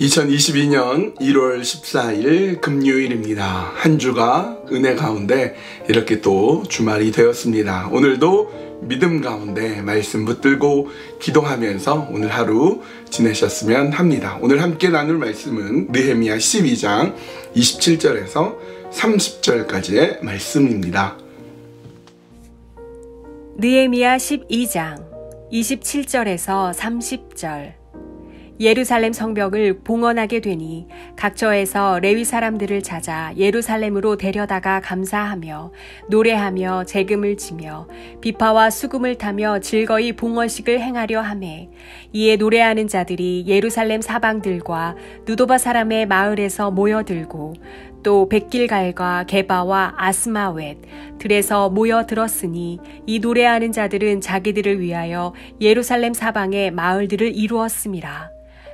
2022년 1월 14일 금요일입니다. 한 주가 은혜 가운데 이렇게 또 주말이 되었습니다. 오늘도 믿음 가운데 말씀 붙들고 기도하면서 오늘 하루 지내셨으면 합니다. 오늘 함께 나눌 말씀은 느헤미야 12장 27절에서 30절까지의 말씀입니다. 느헤미야 12장 27절에서 30절. 예루살렘 성벽을 봉헌하게 되니 각처에서 레위 사람들을 찾아 예루살렘으로 데려다가 감사하며 노래하며 재금을 치며 비파와 수금을 타며 즐거이 봉헌식을 행하려 하매, 이에 노래하는 자들이 예루살렘 사방들과 누도바 사람의 마을에서 모여들고 또 백길갈과 게바와 아스마웻 들에서 모여들었으니, 이 노래하는 자들은 자기들을 위하여 예루살렘 사방의 마을들을 이루었음이라.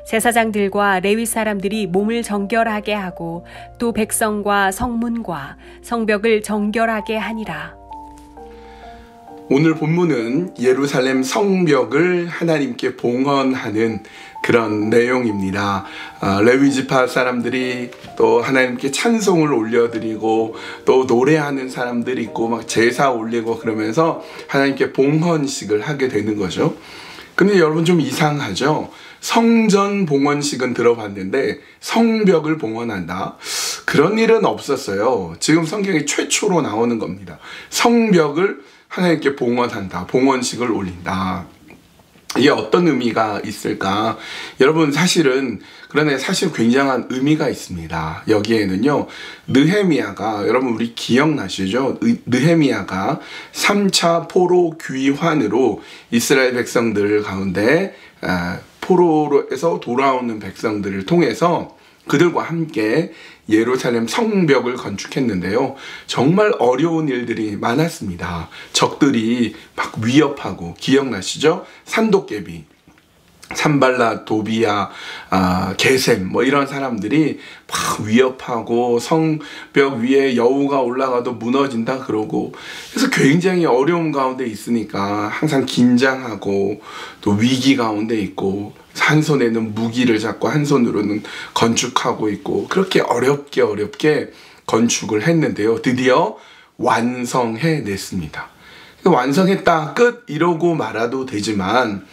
제사장들과 레위 사람들이 몸을 정결하게 하고 또 백성과 성문과 성벽을 정결하게 하니라. 오늘 본문은 예루살렘 성벽을 하나님께 봉헌하는 그런 내용입니다. 레위 지파 사람들이 또 하나님께 찬송을 올려드리고 또 노래하는 사람들이 있고 막 제사 올리고 그러면서 하나님께 봉헌식을 하게 되는 거죠. 근데 여러분 좀 이상하죠? 성전 봉헌식은 들어봤는데 성벽을 봉헌한다? 그런 일은 없었어요. 지금 성경에 최초로 나오는 겁니다. 성벽을 하나님께 봉헌한다, 봉헌식을 올린다. 이게 어떤 의미가 있을까? 여러분 그런데 사실 굉장한 의미가 있습니다. 여기에는요, 느헤미야가, 여러분 우리 기억나시죠? 느헤미야가 3차 포로 귀환으로 이스라엘 백성들 가운데 포로에서 돌아오는 백성들을 통해서 그들과 함께 예루살렘 성벽을 건축했는데요. 정말 어려운 일들이 많았습니다. 적들이 막 위협하고, 기억나시죠? 산도깨비, 산발랏, 도비야, 게셈 뭐 이런 사람들이 막 위협하고 성벽 위에 여우가 올라가도 무너진다 그러고, 그래서 굉장히 어려움 가운데 있으니까 항상 긴장하고 또 위기 가운데 있고, 한 손에는 무기를 잡고 한 손으로는 건축하고 있고, 그렇게 어렵게 건축을 했는데요. 드디어 완성해냈습니다. 완성했다, 끝, 이러고 말아도 되지만,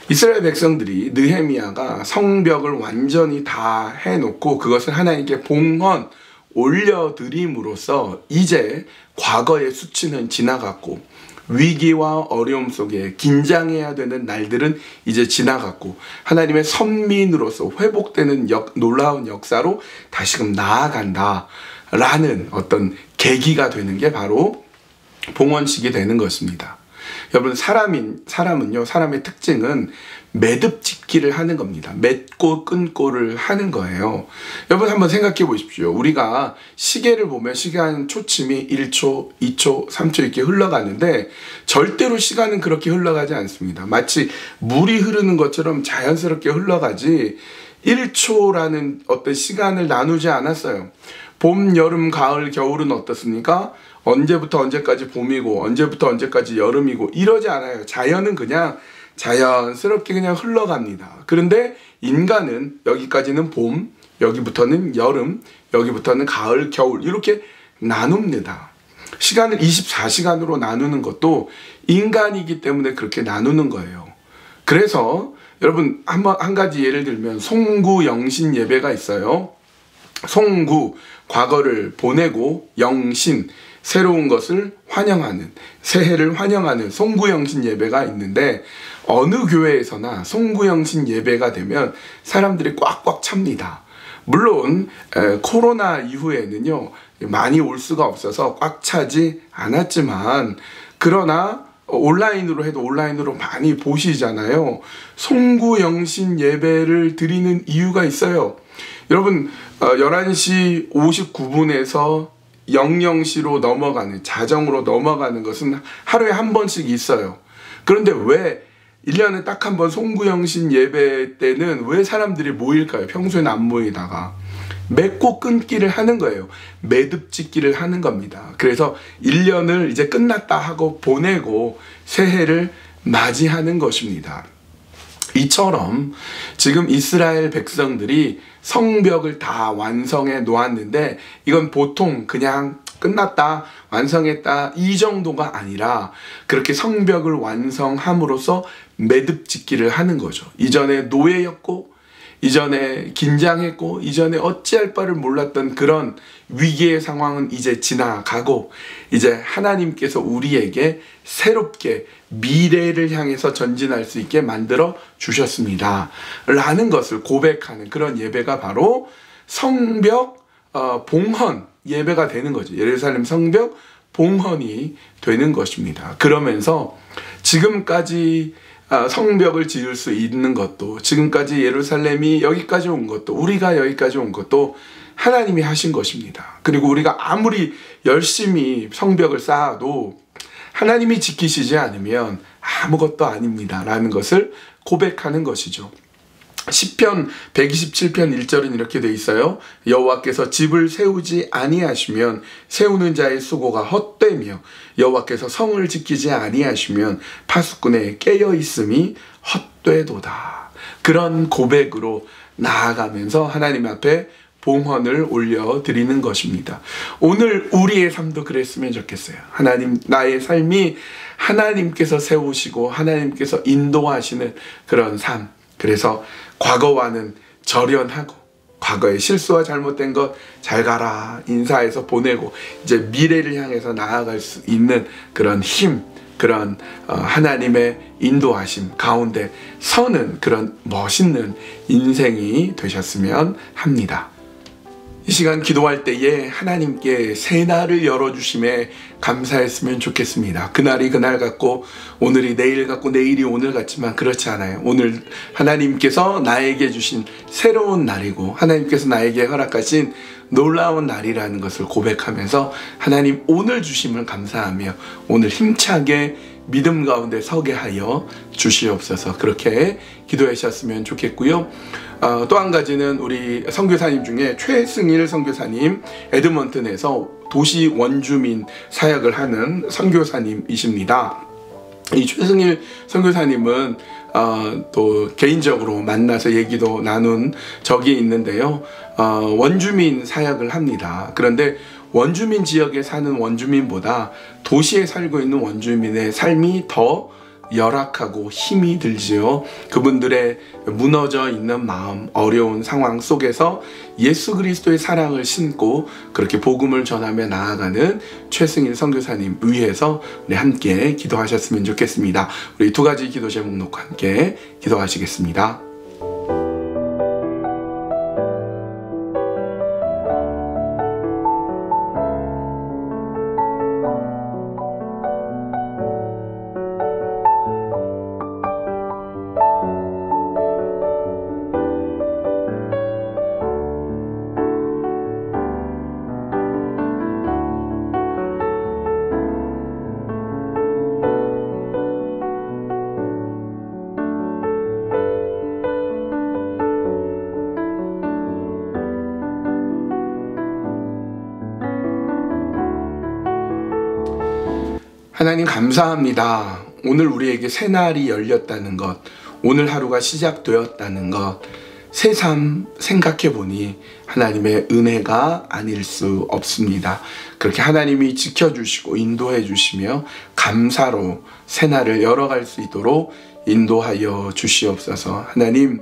이스라엘 백성들이, 느헤미야가 성벽을 완전히 다 해놓고 그것을 하나님께 봉헌 올려드림으로써 이제 과거의 수치는 지나갔고, 위기와 어려움 속에 긴장해야 되는 날들은 이제 지나갔고, 하나님의 선민으로서 회복되는 놀라운 역사로 다시금 나아간다 라는 어떤 계기가 되는 게 바로 봉헌식이 되는 것입니다. 여러분, 사람은요, 사람의 특징은 매듭짓기를 하는 겁니다. 맺고 끊고를 하는 거예요. 여러분 한번 생각해 보십시오. 우리가 시계를 보면 시간 초침이 1초, 2초, 3초 이렇게 흘러가는데 절대로 시간은 그렇게 흘러가지 않습니다. 마치 물이 흐르는 것처럼 자연스럽게 흘러가지 1초라는 어떤 시간을 나누지 않았어요. 봄, 여름, 가을, 겨울은 어떻습니까? 언제부터 언제까지 봄이고 언제부터 언제까지 여름이고 이러지 않아요. 자연은 그냥 자연스럽게 그냥 흘러갑니다. 그런데 인간은 여기까지는 봄, 여기부터는 여름, 여기부터는 가을, 겨울 이렇게 나눕니다. 시간을 24시간으로 나누는 것도 인간이기 때문에 그렇게 나누는 거예요. 그래서 여러분 한 가지 예를 들면 송구영신 예배가 있어요. 송구, 과거를 보내고, 영신, 새로운 것을 환영하는, 새해를 환영하는 송구영신 예배가 있는데, 어느 교회에서나 송구영신 예배가 되면 사람들이 꽉꽉 찹니다. 물론 코로나 이후에는요 많이 올 수가 없어서 꽉 차지 않았지만, 그러나 온라인으로 해도 온라인으로 많이 보시잖아요. 송구영신 예배를 드리는 이유가 있어요. 여러분 11시 59분에서 00시로 넘어가는, 자정으로 넘어가는 것은 하루에 한 번씩 있어요. 그런데 왜 1년에 딱 한 번 송구영신 예배 때는 왜 사람들이 모일까요? 평소에는 안 모이다가 맺고 끊기를 하는 거예요. 매듭짓기를 하는 겁니다. 그래서 1년을 이제 끝났다 하고 보내고 새해를 맞이하는 것입니다. 이처럼 지금 이스라엘 백성들이 성벽을 다 완성해 놓았는데 이건 보통 그냥 끝났다, 완성했다 이 정도가 아니라 그렇게 성벽을 완성함으로써 매듭짓기를 하는 거죠. 이전에 노예였고 이전에 긴장했고 이전에 어찌할 바를 몰랐던 그런 위기의 상황은 이제 지나가고 이제 하나님께서 우리에게 새롭게 미래를 향해서 전진할 수 있게 만들어 주셨습니다 라는 것을 고백하는 그런 예배가 바로 성벽 봉헌 예배가 되는 거죠. 예루살렘 성벽 봉헌이 되는 것입니다. 그러면서 지금까지 성벽을 지을 수 있는 것도, 지금까지 예루살렘이 여기까지 온 것도, 우리가 여기까지 온 것도 하나님이 하신 것입니다. 그리고 우리가 아무리 열심히 성벽을 쌓아도 하나님이 지키시지 않으면 아무것도 아닙니다 라는 것을 고백하는 것이죠. 시편 127편 1절은 이렇게 돼 있어요. 여호와께서 집을 세우지 아니하시면 세우는 자의 수고가 헛되며 여호와께서 성을 지키지 아니하시면 파수꾼의 깨어 있음이 헛되도다. 그런 고백으로 나아가면서 하나님 앞에 봉헌을 올려드리는 것입니다. 오늘 우리의 삶도 그랬으면 좋겠어요. 하나님, 나의 삶이 하나님께서 세우시고 하나님께서 인도하시는 그런 삶. 그래서 과거와는 절연하고 과거의 실수와 잘못된 것 잘 가라 인사해서 보내고 이제 미래를 향해서 나아갈 수 있는 그런 힘, 그런 하나님의 인도하심 가운데 서는 그런 멋있는 인생이 되셨으면 합니다. 이 시간 기도할 때에 하나님께 새날을 열어주심에 감사했으면 좋겠습니다. 그날이 그날 같고 오늘이 내일 같고 내일이 오늘 같지만 그렇지 않아요. 오늘 하나님께서 나에게 주신 새로운 날이고 하나님께서 나에게 허락하신 놀라운 날이라는 것을 고백하면서 하나님 오늘 주심을 감사하며 오늘 힘차게 믿음 가운데 서게 하여 주시옵소서. 그렇게 기도하셨으면 좋겠고요. 또 한 가지는 우리 선교사님 중에 최승일 선교사님, 에드먼튼에서 도시 원주민 사역을 하는 선교사님이십니다. 이 최승일 선교사님은 또 개인적으로 만나서 얘기도 나눈 적이 있는데요. 원주민 사역을 합니다. 그런데 원주민 지역에 사는 원주민보다 도시에 살고 있는 원주민의 삶이 더 열악하고 힘이 들지요. 그분들의 무너져 있는 마음, 어려운 상황 속에서 예수 그리스도의 사랑을 신고 그렇게 복음을 전하며 나아가는 최승일 선교사님 위해서 우리 함께 기도하셨으면 좋겠습니다. 우리 두 가지 기도 제목 놓고 함께 기도하시겠습니다. 하나님 감사합니다. 오늘 우리에게 새 날이 열렸다는 것, 오늘 하루가 시작되었다는 것, 새삼 생각해 보니 하나님의 은혜가 아닐 수 없습니다. 그렇게 하나님이 지켜주시고 인도해 주시며 감사로 새 날을 열어갈 수 있도록 인도하여 주시옵소서. 하나님,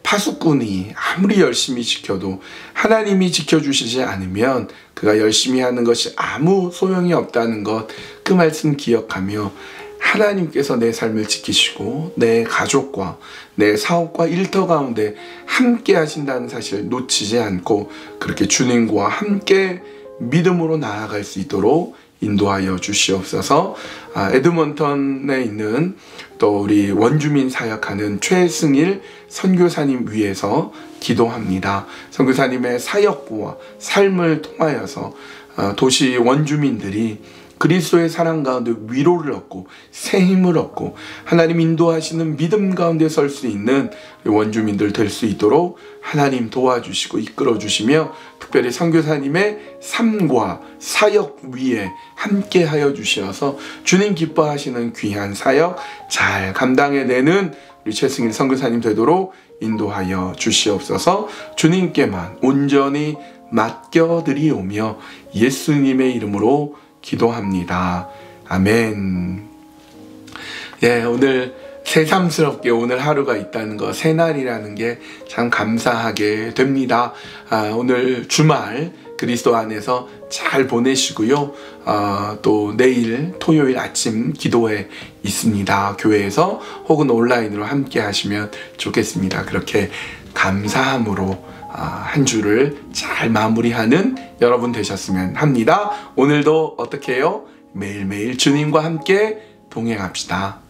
파수꾼이 아무리 열심히 지켜도 하나님이 지켜주시지 않으면 그가 열심히 하는 것이 아무 소용이 없다는 것, 그 말씀 기억하며 하나님께서 내 삶을 지키시고 내 가족과 내 사업과 일터 가운데 함께 하신다는 사실을 놓치지 않고 그렇게 주님과 함께 믿음으로 나아갈 수 있도록 인도하여 주시옵소서. 에드먼턴에 있는 또 우리 원주민 사역하는 최승일 선교사님 위해서 기도합니다. 선교사님의 사역부와 삶을 통하여서 도시 원주민들이 그리스도의 사랑 가운데 위로를 얻고 새 힘을 얻고 하나님 인도하시는 믿음 가운데 설 수 있는 원주민들 될 수 있도록 하나님 도와주시고 이끌어 주시며 특별히 선교사님의 삶과 사역 위에 함께 하여 주셔서 주님 기뻐하시는 귀한 사역 잘 감당해내는 우리 최승일 선교사님 되도록 인도하여 주시옵소서. 주님께만 온전히 맡겨드리오며 예수님의 이름으로 기도합니다. 아멘. 예, 오늘 새삼스럽게 오늘 하루가 있다는 거, 새날이라는 게 참 감사하게 됩니다. 오늘 주말 그리스도 안에서 잘 보내시고요. 또 내일 토요일 아침 기도회 있습니다. 교회에서 혹은 온라인으로 함께 하시면 좋겠습니다. 그렇게 감사함으로 한 주를 잘 마무리하는 여러분 되셨으면 합니다. 오늘도 어떻게 해요? 매일매일 주님과 함께 동행합시다.